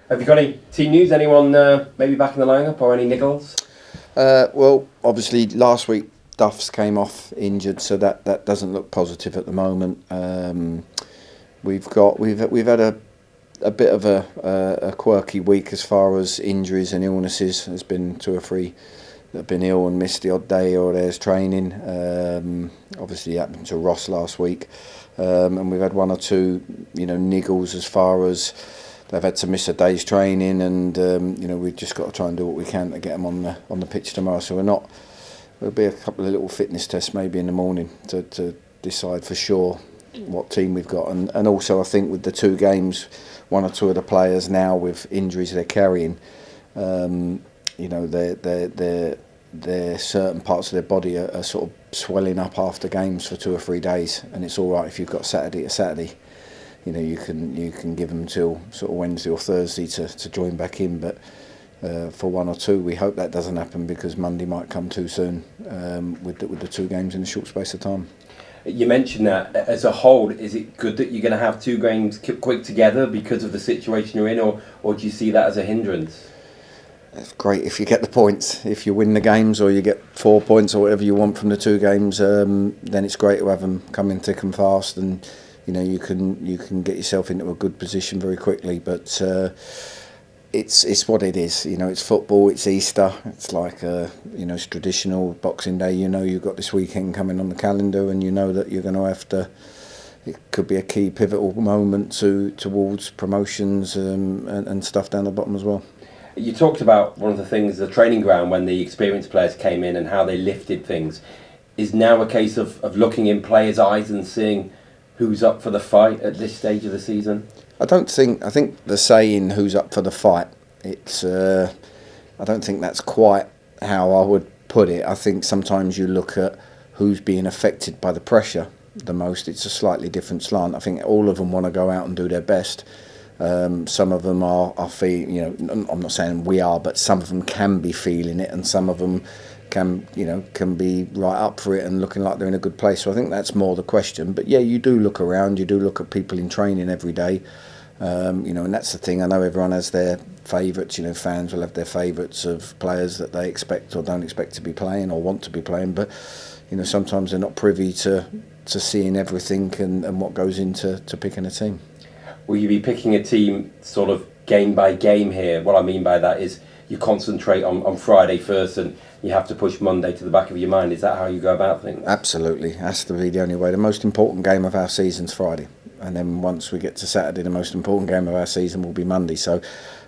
Have you got any team news? Anyone maybe back in the lineup or any niggles? Well, obviously last week Duffs came off injured, so that doesn't look positive at the moment. We've had a bit of a quirky week as far as injuries and illnesses. There's been 2 or 3 that have been ill and missed the odd day or there's training. Obviously it happened to Ross last week, and we've had 1 or 2 niggles as far as they've had to miss a day's training, and we've just got to try and do what we can to get them on the pitch tomorrow. So there'll be a couple of little fitness tests maybe in the morning to decide for sure what team we've got, and also I think with the 2 games, 1 or 2 of the players now with injuries they're carrying, they're certain parts of their body are sort of swelling up after games for 2 or 3 days, and it's all right if you've got Saturday to Saturday. You can give them till sort of Wednesday or Thursday to join back in, but for 1 or 2, we hope that doesn't happen because Monday might come too soon with the 2 games in a short space of time. You mentioned that as a whole, is it good that you're going to have 2 games quick together because of the situation you're in, or do you see that as a hindrance? It's great if you get the points. If you win the games or you get 4 points or whatever you want from the 2 games, then it's great to have them come in thick and fast, and you can get yourself into a good position very quickly. But it's what it is. It's football. It's Easter. It's like it's traditional Boxing Day. You've got this weekend coming on the calendar, and that you're going to have to. It could be a key pivotal moment towards promotions and stuff down the bottom as well. You talked about one of the things, the training ground, when the experienced players came in and how they lifted things. Is now a case of looking in players' eyes and seeing who's up for the fight at this stage of the season? I think the saying "who's up for the fight," I don't think that's quite how I would put it. I think sometimes you look at who's being affected by the pressure the most. It's a slightly different slant. I think all of them want to go out and do their best. Some of them are feeling, I'm not saying we are, but some of them can be feeling it, and some of them can be right up for it and looking like they're in a good place. So I think that's more the question. But yeah, you do look around, you do look at people in training every day, and that's the thing. I know everyone has their favourites. Fans will have their favourites of players that they expect or don't expect to be playing or want to be playing. But sometimes they're not privy to seeing everything and what goes into picking a team. Will you be picking a team sort of game by game here? What I mean by that is you concentrate on Friday first and you have to push Monday to the back of your mind. Is that how you go about things? Absolutely. Has to be the only way. The most important game of our season's Friday. And then once we get to Saturday, the most important game of our season will be Monday. So,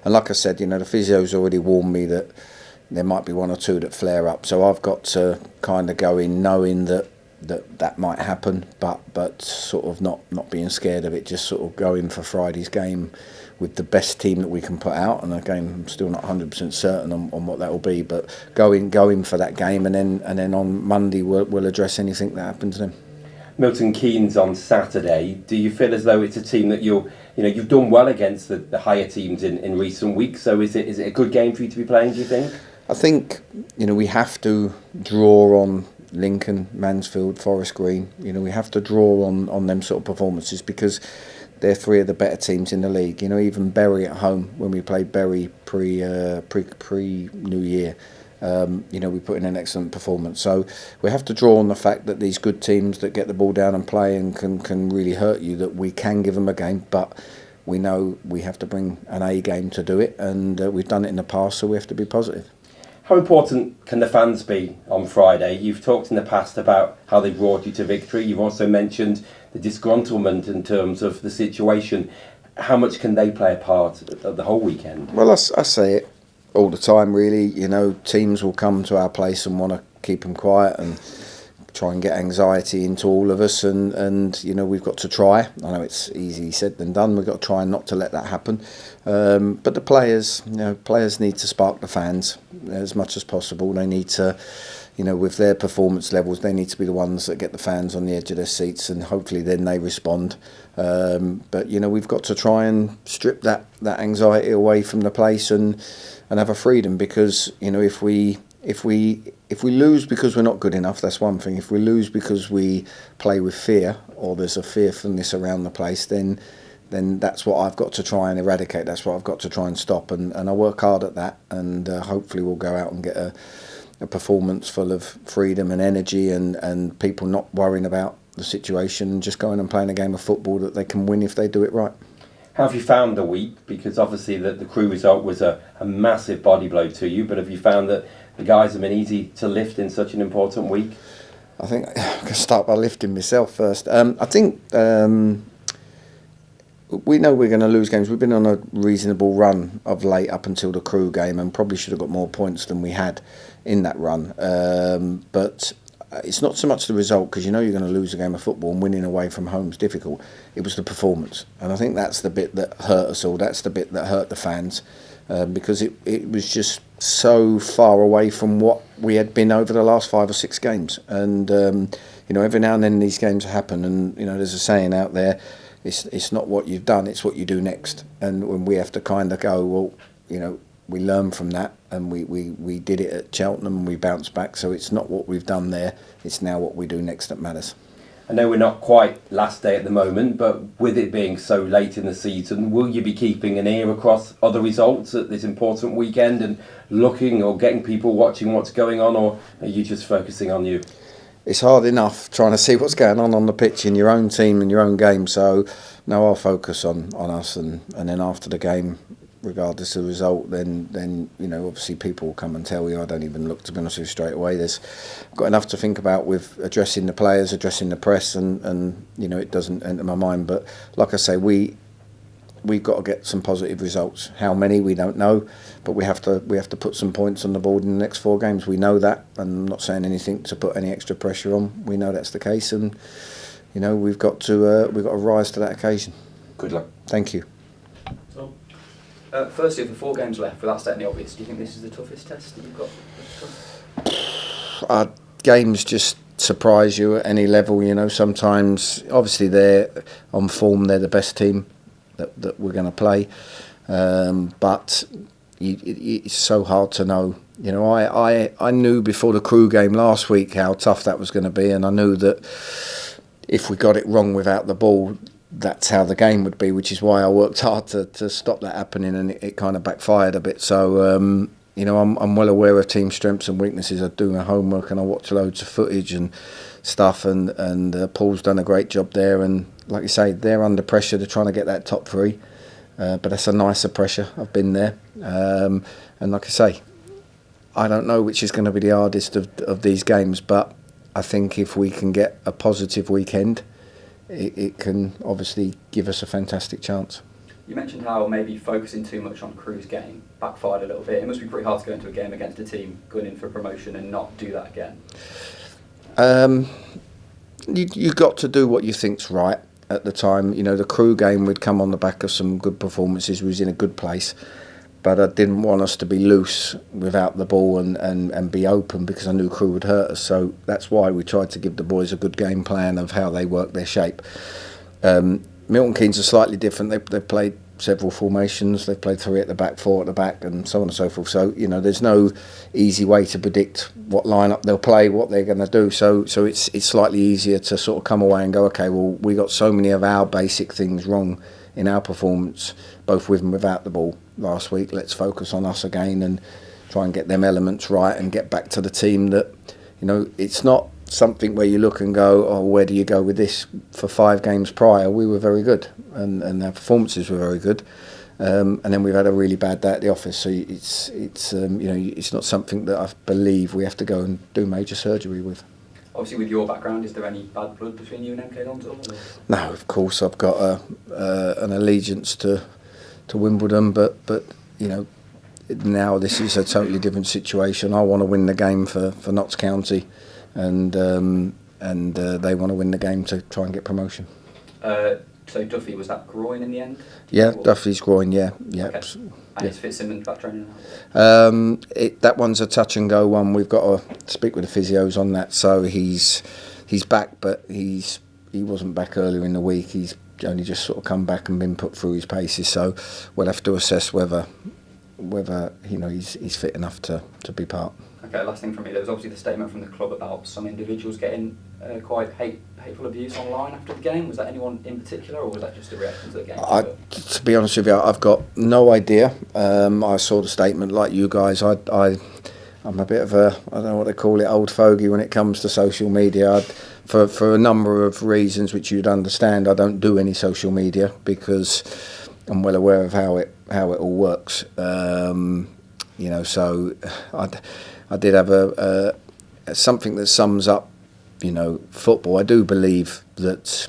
and like I said, the physio's already warned me that there might be 1 or 2 that flare up. So I've got to kind of go in knowing that might happen, but sort of not being scared of it, just sort of going for Friday's game with the best team that we can put out. And again, I'm still not 100% certain on what that will be, but going for that game, and then on Monday we'll address anything that happens then. Milton Keynes on Saturday. Do you feel as though it's a team that you've done well against the higher teams in recent weeks? So is it a good game for you to be playing, do you think? I think we have to draw on Lincoln, Mansfield, Forest Green. We have to draw on them sort of performances because they're 3 of the better teams in the league. Even Bury at home, when we played Bury pre New Year, we put in an excellent performance. So we have to draw on the fact that these good teams that get the ball down and play and can really hurt you, that we can give them a game, but we know we have to bring an A game to do it, and we've done it in the past, so we have to be positive. How important can the fans be on Friday? You've talked in the past about how they brought you to victory. You've also mentioned the disgruntlement in terms of the situation. How much can they play a part of the whole weekend? Well, I say it all the time, really. Teams will come to our place and want to keep them quiet and try and get anxiety into all of us, and we've got to try. I know it's easy said than done. We've got to try not to let that happen. But the players need to spark the fans as much as possible. They need to, with their performance levels, they need to be the ones that get the fans on the edge of their seats, and hopefully then they respond. But we've got to try and strip that anxiety away from the place and have a freedom, because if we lose because we're not good enough, that's one thing. If we lose because we play with fear, or there's a fearfulness around the place, then then that's what I've got to try and eradicate. That's what I've got to try and stop, and I work hard at that, and hopefully we'll go out and get a performance full of freedom and energy, and people not worrying about the situation and just going and playing a game of football that they can win if they do it right. How have you found the week? Because obviously the Crewe result was a massive body blow to you, but have you found that the guys have been easy to lift in such an important week? I think I can start by lifting myself first. I think we know we're going to lose games. We've been on a reasonable run of late up until the Crewe game, and probably should have got more points than we had in that run. But it's not so much the result, because you know you're going to lose a game of football, and winning away from home is difficult. It was the performance, and I think that's the bit that hurt us all. That's the bit that hurt the fans, because it was just so far away from what we had been over the last 5 or 6 games. And you know, every now and then these games happen, and you know, there's a saying out there, it's not what you've done, it's what you do next. And when we have to kind of go, well, you know, we learn from that, and we did it at Cheltenham and we bounced back. So it's not what we've done there, it's now what we do next that matters. I know we're not quite last day at the moment, but with it being so late in the season, will you be keeping an ear across other results at this important weekend and looking or getting people watching what's going on, or are you just focusing on you? It's hard enough trying to see what's going on the pitch in your own team and your own game. So no, I'll focus on us, and then after the game, regardless of the result, then you know, obviously people will come and tell you. I don't even look, to be honest with you, straight away. I've got enough to think about with addressing the players, addressing the press, and you know, it doesn't enter my mind. But like I say, we've got to get some positive results. How many, we don't know, but we have to put some points on the board in the next 4 games. We know that, and I'm not saying anything to put any extra pressure on. We know that's the case, and you know, we've got to rise to that occasion. Good luck. Thank you. So, firstly, of the 4 games left, without stating the obvious, do you think this is the toughest test that you've got? Our games just surprise you at any level. You know, sometimes, obviously, they're on form. They're the best team that we're going to play, but it's so hard to know. You know, I knew before the Crewe game last week how tough that was going to be, and I knew that if we got it wrong without the ball, that's how the game would be, which is why I worked hard to stop that happening, and it kind of backfired a bit. So you know, I'm well aware of team strengths and weaknesses. I do my homework, and I watch loads of footage and stuff, and Paul's done a great job there, and like you say, they're under pressure. They're trying to get that top 3, but that's a nicer pressure. I've been there, and like I say, I don't know which is going to be the hardest of these games, but I think if we can get a positive weekend, it can obviously give us a fantastic chance. You mentioned how maybe focusing too much on Crewe's game backfired a little bit. It must be pretty hard to go into a game against a team going in for promotion and not do that again. You got to do what you think's right at the time. You know, the Crewe game, we'd come on the back of some good performances. We was in a good place, but I didn't want us to be loose without the ball and be open, because I knew Crewe would hurt us. So that's why we tried to give the boys a good game plan of how they work their shape. Milton Keynes are slightly different. They've played several formations. They've played 3 at the back, 4 at the back, and so on and so forth. So, you know, there's no easy way to predict what lineup they'll play, what they're going to do. So it's slightly easier to sort of come away and go, okay, well, we got so many of our basic things wrong in our performance, both with and without the ball last week. Let's focus on us again and try and get them elements right and get back to the team that, you know, it's not something where you look and go, oh, where do you go with this? For 5 games prior, we were very good, and our performances were very good, and then we've had a really bad day at the office. So it's you know, it's not something that I believe we have to go and do major surgery with. Obviously, with your background, is there any bad blood between you and MK Dons at all? No, of course I've got an allegiance to Wimbledon, but you know, now this is a totally different situation. I want to win the game for Notts County, and they want to win the game to try and get promotion. So Duffy, was that groin in the end? Yeah, Duffy's groin, yeah. Okay. And is Fitzsimmons back training now? That one's a touch and go one. We've got to speak with the physios on that. So he's back, but he wasn't back earlier in the week. He's only just sort of come back and been put through his paces. So we'll have to assess whether you know, he's fit enough to be part. Okay, last thing from me. There was obviously the statement from the club about some individuals getting quite hateful abuse online after the game? Was that anyone in particular, or was that just a reaction to the game? To be honest with you, I've got no idea. I saw the statement like you guys. I'm a bit of a, I don't know what they call it, old fogey when it comes to social media. For a number of reasons which you'd understand, I don't do any social media because I'm well aware of how it all works. So I did have a something that sums up, football. I do believe that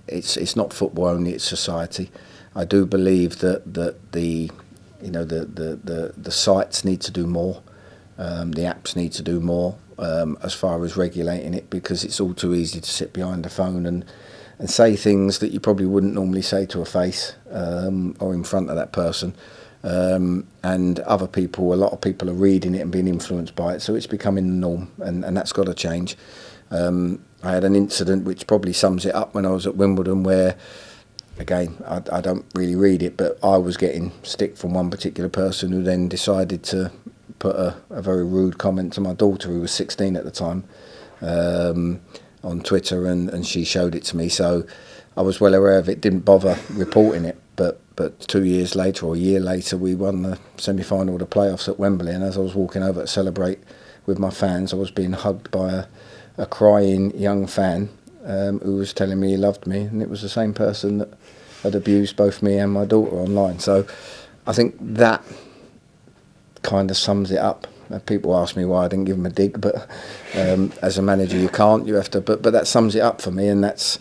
it's not football only; it's society. I do believe that the sites need to do more. The apps need to do more as far as regulating it, because it's all too easy to sit behind a phone and say things that you probably wouldn't normally say to a face or in front of that person. And other people, a lot of people are reading it and being influenced by it, so it's becoming the norm, and that's got to change. I had an incident which probably sums it up when I was at Wimbledon where, again, I don't really read it, but I was getting stick from one particular person who then decided to put a very rude comment to my daughter, who was 16 at the time, on Twitter, and she showed it to me. So I was well aware of it, didn't bother reporting it. But 2 years later, or a year later, we won the semi-final of the playoffs at Wembley, and as I was walking over to celebrate with my fans, I was being hugged by a crying young fan who was telling me he loved me, and it was the same person that had abused both me and my daughter online. So I think that kind of sums it up. People ask me why I didn't give them a dig, but as a manager you can't, you have to, but that sums it up for me, and that's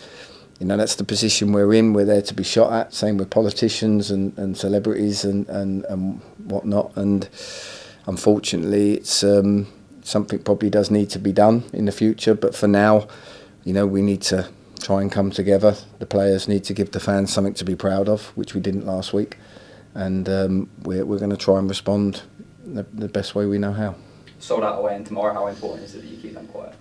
the position we're in. We're there to be shot at, same with politicians and celebrities and whatnot, and unfortunately it's something probably does need to be done in the future, but for now, we need to try and come together. The players need to give the fans something to be proud of, which we didn't last week, and we're going to try and respond the best way we know how. Sold out away and tomorrow, how important is it that you keep them quiet?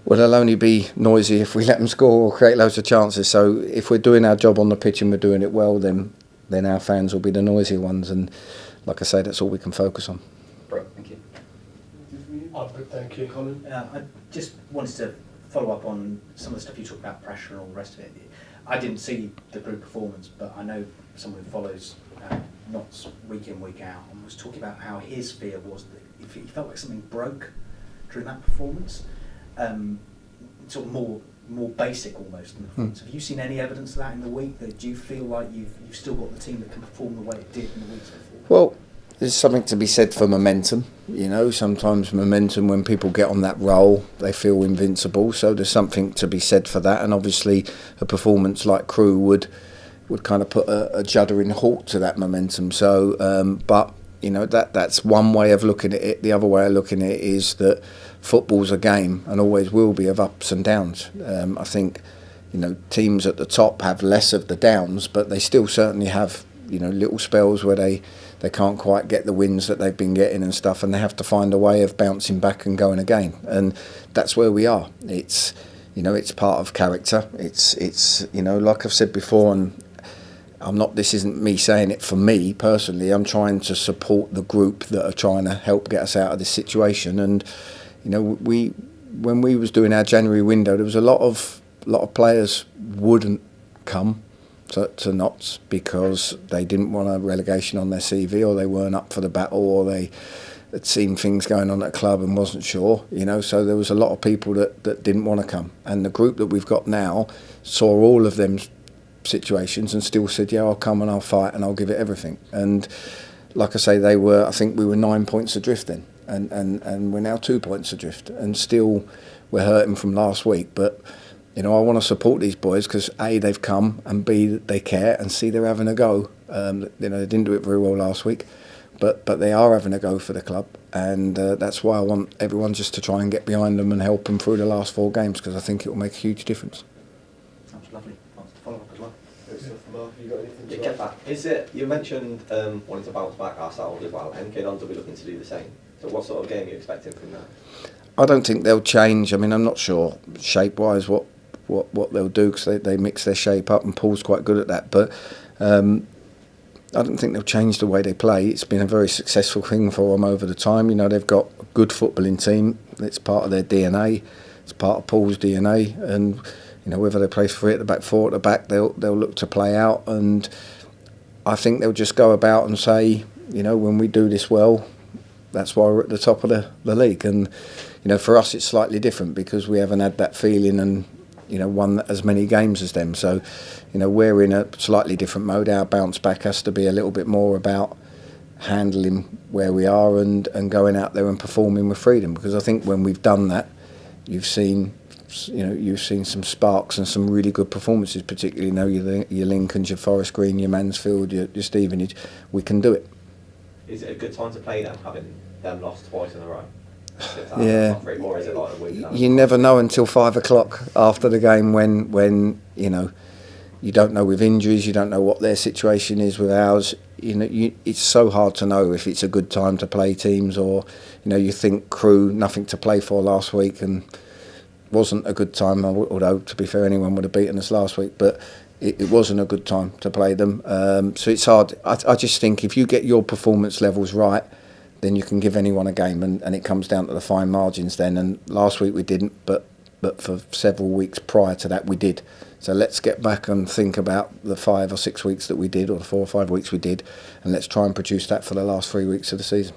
Well, they'll only be noisy if we let them score or create loads of chances. So if we're doing our job on the pitch and we're doing it well, then our fans will be the noisy ones. And like I say, that's all we can focus on. Bro, thank you. Thank you, Colin. I just wanted to follow up on some of the stuff you talked about, pressure and all the rest of it. I didn't see the group performance, but I know someone who follows Notts week in, week out, and was talking about how his fear was that if he felt like something broke during that performance, sort of more basic almost than the performance. Have you seen any evidence of that in the week? Do you feel like you've still got the team that can perform the way it did in the weeks before? Well, there's something to be said for momentum. Sometimes momentum, when people get on that roll, they feel invincible. So there's something to be said for that. And obviously, a performance like Crewe would kind of put a juddering halt to that momentum. So, but that's one way of looking at it. The other way of looking at it is that football's a game and always will be of ups and downs. I think teams at the top have less of the downs, but they still certainly have little spells where they can't quite get the wins that they've been getting and stuff, and they have to find a way of bouncing back and going again. And that's where we are. It's it's part of character. It's like I've said before, and this isn't me saying it for me personally, I'm trying to support the group that are trying to help get us out of this situation. And when we was doing our January window, there was a lot of players wouldn't come to Notts because they didn't want a relegation on their CV, or they weren't up for the battle, or they had seen things going on at the club and wasn't sure, so there was a lot of people that didn't want to come. And the group that we've got now saw all of them situations and still said, yeah, I'll come and I'll fight and I'll give it everything. And like I say, I think we were 9 points adrift then, and we're now 2 points adrift, and still we're hurting from last week. But I want to support these boys because A, they've come, and B, they care, and C, they're having a go. They didn't do it very well last week, but they are having a go for the club, and that's why I want everyone just to try and get behind them and help them through the last 4 games, because I think it will make a huge difference. Sounds lovely. Follow up as well. Mark, have you got anything to get back? Is it, you mentioned wanting to bounce back ourselves as well, and Kidons will be looking to do the same. So what sort of game are you expecting from that? I don't think they'll change. I mean, I'm not sure shape-wise what they'll do, because they mix their shape up, and Paul's quite good at that. But I don't think they'll change the way they play. It's been a very successful thing for them over the time. They've got a good footballing team. It's part of their DNA. It's part of Paul's DNA, and whether they play 3 at the back, 4 at the back, they'll look to play out, and I think they'll just go about and say, when we do this well, that's why we're at the top of the league. And for us it's slightly different because we haven't had that feeling and won as many games as them. So we're in a slightly different mode. Our bounce back has to be a little bit more about handling where we are and going out there and performing with freedom, because I think when we've done that, you've seen some sparks and some really good performances, particularly your Lincolns, your Forest Green, your Mansfield, your Stevenage. We can do it. Is it a good time to play them, having them lost twice in a row? Yeah. Or is it like a week? You never know until 5 o'clock after the game when you don't know with injuries, you don't know what their situation is with ours. It's so hard to know if it's a good time to play teams, or you think Crewe, nothing to play for last week, and wasn't a good time. Although to be fair, anyone would have beaten us last week, but it wasn't a good time to play them. So it's hard. I just think if you get your performance levels right, then you can give anyone a game, and it comes down to the fine margins then. And last week we didn't, but for several weeks prior to that we did. So let's get back and think about the 5 or 6 weeks that we did, or the 4 or 5 weeks we did, and let's try and produce that for the last 3 weeks of the season.